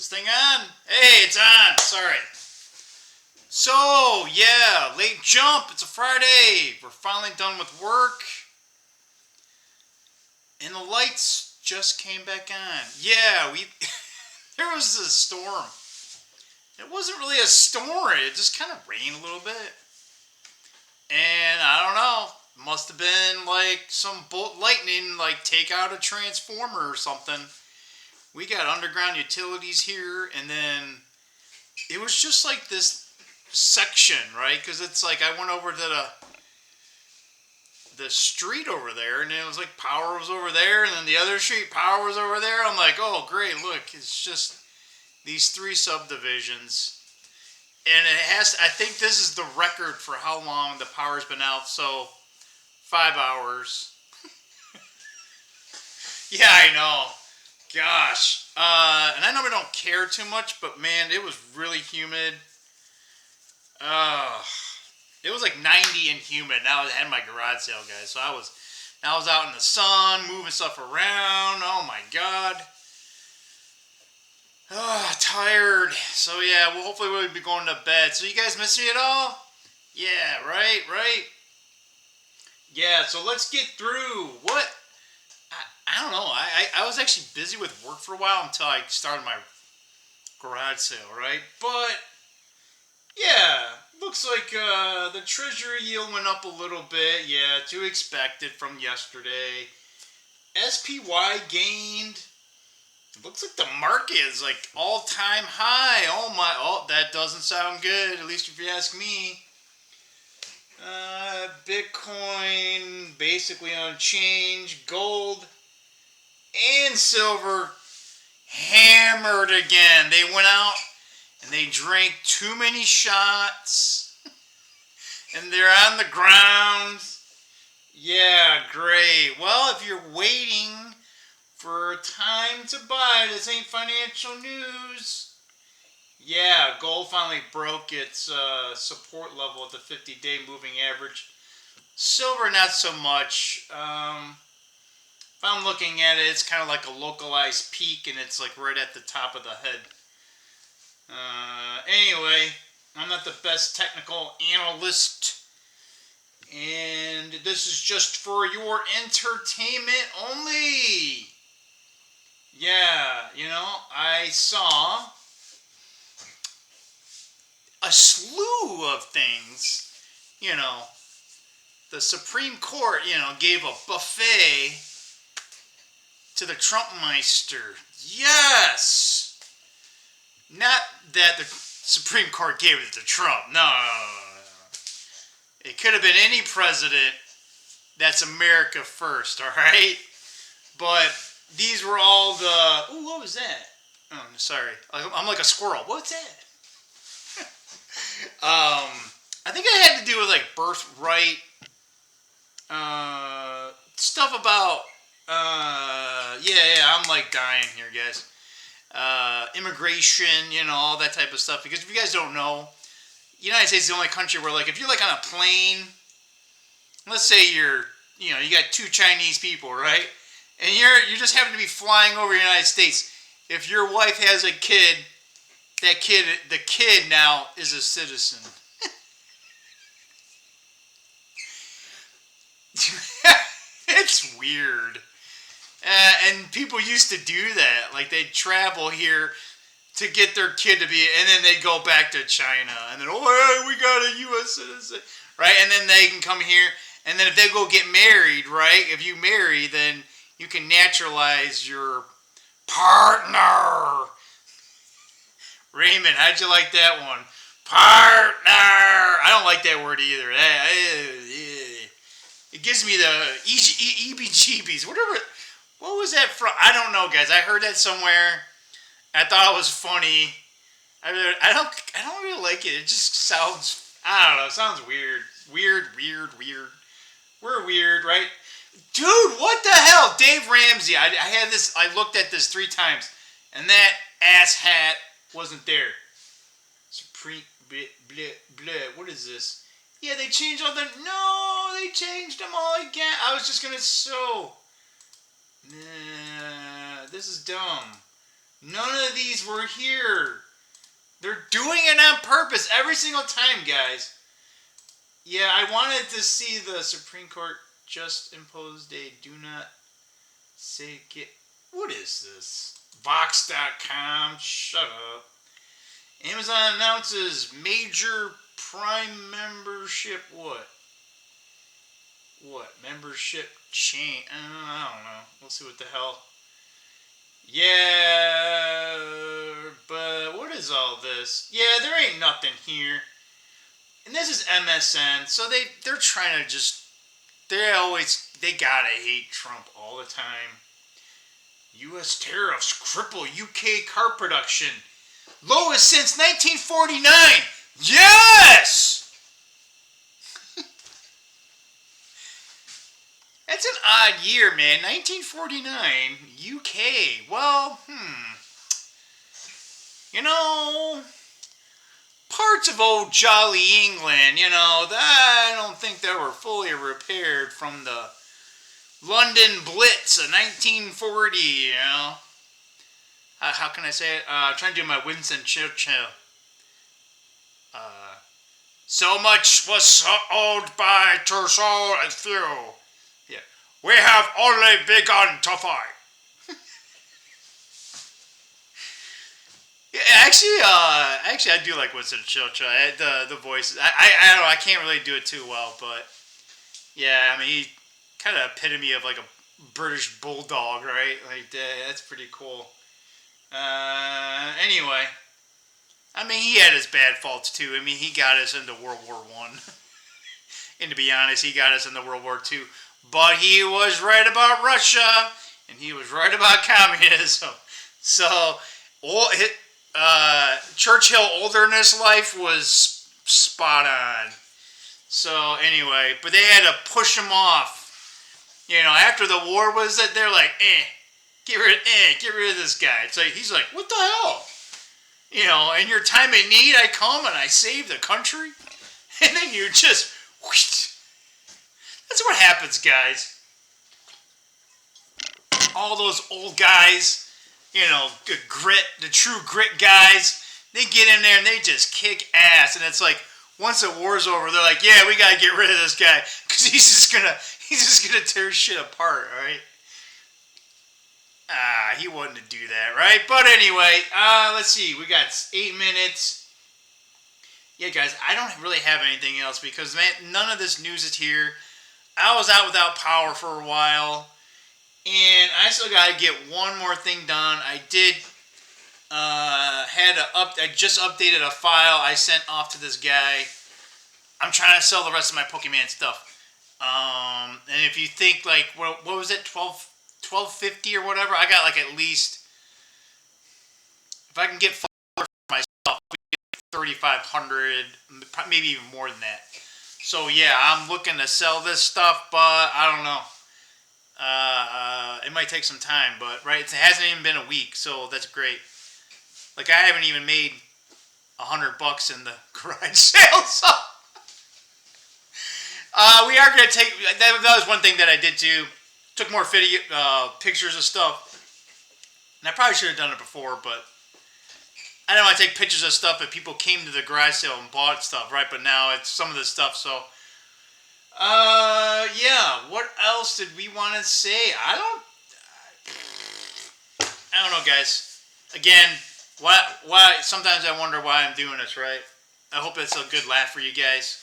thing on? Hey, it's on. Sorry. So, yeah, late jump. It's a Friday. We're finally done with work. And the lights just came back on. Yeah, there was a storm. It wasn't really a storm. It just kind of rained a little bit. And I don't know. Must have been like some bolt lightning, like take out a transformer or something. We got underground utilities here, and then it was just like this section, right? Because it's like I went over to the street over there, and it was like power was over there, and then the other street power was over there. I'm like, oh great, look, it's just these three subdivisions, and it has. I think this is the record for how long the power's been out. So 5 hours. Yeah, I know. Gosh. And I normally don't care too much, but man, it was really humid. It was like 90 and humid. Now I had my garage sale, guys. So I was out in the sun, moving stuff around. Oh my God. Tired. So yeah, well, hopefully we'll be going to bed. So you guys miss me at all? Yeah, right. Yeah, so let's get through. What? I don't know. I was actually busy with work for a while until I started my garage sale, right? But yeah, looks like the treasury yield went up a little bit. Yeah, to expected from yesterday. SPY gained. Looks like the market is like all-time high. Oh, that doesn't sound good, at least if you ask me. Bitcoin basically unchanged. Gold and silver hammered again. They went out and they drank too many shots and they're on the ground. Yeah, great. Well, if you're waiting for a time to buy, this ain't financial news. Yeah, gold finally broke its support level at the 50-day moving average. Silver, not so much. If I'm looking at it, it's kind of like a localized peak, and it's like right at the top of the head. Anyway, I'm not the best technical analyst, and this is just for your entertainment only. Yeah, I saw a slew of things. The Supreme Court, gave a buffet to the Trumpmeister. Yes! Not that the Supreme Court gave it to Trump. No. It could have been any president that's America first, all right? But these were all the... Ooh, what was that? Oh, sorry. I'm like a squirrel. What's that? I think it had to do with like birthright stuff about I'm like dying here, guys. Immigration, all that type of stuff. Because if you guys don't know, the United States is the only country where, like, if you're like on a plane, let's say you got two Chinese people, right? And you just happen to be flying over the United States. If your wife has a kid, the kid now is a citizen. It's weird. And people used to do that. Like, they'd travel here to get their kid to be, and then they'd go back to China. And then, we got a U.S. citizen. Right? And then they can come here. And then if they go get married, right? If you marry, then you can naturalize your partner. Raymond, how'd you like that one? Partner! I don't like that word either. It gives me the EBGBs. What was that from? I don't know, guys. I heard that somewhere. I thought it was funny. I don't really like it. It just sounds, I don't know. It sounds weird. Weird. We're weird, right? Dude, what the hell? Dave Ramsey. I looked at this 3 times, and that ass hat wasn't there. Supreme, bleh. What is this? Yeah, they changed all they changed them all again. I was just gonna sew. Nah, this is dumb. None of these were here. They're doing it on purpose every single time, guys. Yeah, I wanted to see the Supreme Court just imposed a do not say get. What is this? Vox.com. Shut up. Amazon announces major Prime membership. What? What? Membership chain. I don't know. We'll see what the hell. Yeah, but what is all this? Yeah, there ain't nothing here. And this is MSN, so they're trying to just they gotta hate Trump all the time. U.S. tariffs cripple UK car production, lowest since 1949. Yes. That's an odd year, man. 1949, UK. Well, you know, parts of old jolly England, I don't think they were fully repaired from the London Blitz of 1940, How can I say it? I'm trying to do my Winston Churchill. So much was sold by to so few. Yeah. We have only begun to fight. Yeah, actually, I do like Winston Churchill. The voices. I don't know. I can't really do it too well, but yeah, I mean, he kind of epitome of like a British bulldog, right? Like that's pretty cool. Anyway, I mean, he had his bad faults too. I mean, he got us into World War I, and to be honest, he got us into World War II. But he was right about Russia, and he was right about communism. So, Churchill older in his life was spot on. So anyway, but they had to push him off. After the war was that they're like, get rid of this guy. It's like he's like, what the hell? In your time of need, I come and I save the country, and then you just whoosh. That's what happens, guys. All those old guys, the true grit guys, they get in there and they just kick ass. And it's like, once the war's over, they're like, yeah, we got to get rid of this guy because he's just gonna tear shit apart, right? He wouldn't do that, right? But anyway, let's see. We got 8 minutes. Yeah, guys, I don't really have anything else because, man, none of this news is here. I was out without power for a while, and I still got to get one more thing done. I did I just updated a file I sent off to this guy. I'm trying to sell the rest of my Pokemon stuff. And if you think like what was it, $12.50 or whatever, I got like at least, if I can get for myself, 3,500, maybe even more than that. So yeah, I'm looking to sell this stuff, but I don't know. It might take some time, but right, it hasn't even been a week, so that's great. Like I haven't even made $100 in the garage sale, so we are gonna take. That was one thing that I did too. Took more video, pictures of stuff, and I probably should have done it before, but I don't want to take pictures of stuff if people came to the garage sale and bought stuff, right? But now it's some of this stuff, so. Yeah. What else did we want to say? I don't know, guys. Again, why? Sometimes I wonder why I'm doing this, right? I hope it's a good laugh for you guys.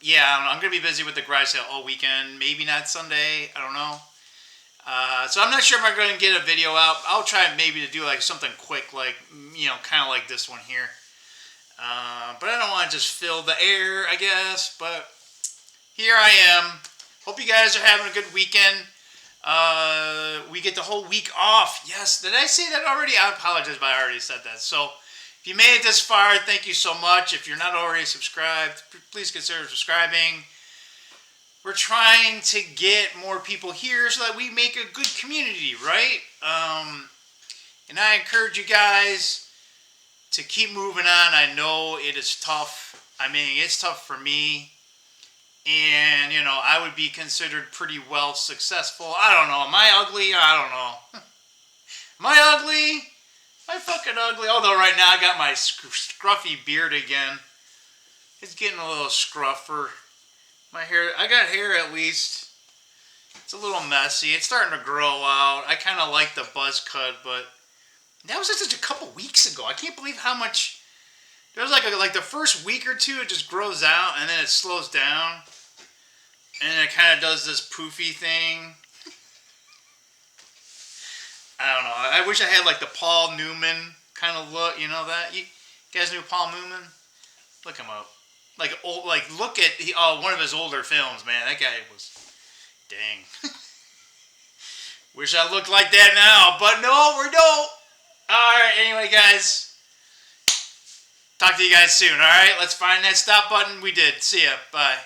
Yeah, I don't know. I'm gonna be busy with the garage sale all weekend. Maybe not Sunday. I don't know. So I'm not sure if I'm going to get a video out. I'll try maybe to do like something quick, like kind of like this one here. But I don't want to just fill the air, I guess. But here I am. Hope you guys are having a good weekend. We get the whole week off. Yes, did I say that already? I apologize, but I already said that. So if you made it this far, thank you so much. If you're not already subscribed, please consider subscribing. We're trying to get more people here so that we make a good community, right? And I encourage you guys to keep moving on. I know it is tough. I mean, it's tough for me. And, I would be considered pretty well successful. I don't know. Am I ugly? I don't know. Am I ugly? Am I fucking ugly? Although right now I got my scruffy beard again. It's getting a little scruffer. My hair, I got hair at least. It's a little messy. It's starting to grow out. I kind of like the buzz cut, but that was just a couple weeks ago. I can't believe how much. There's like the first week or two, it just grows out and then it slows down, and then it kind of does this poofy thing. I don't know. I wish I had like the Paul Newman kind of look. You know that? You guys knew Paul Newman? Look him up. Like old, like look at one of his older films, man. That guy was dang. Wish I looked like that now, but no, we don't. All right. Anyway, guys, talk to you guys soon. All right. Let's find that stop button. We did. See ya. Bye.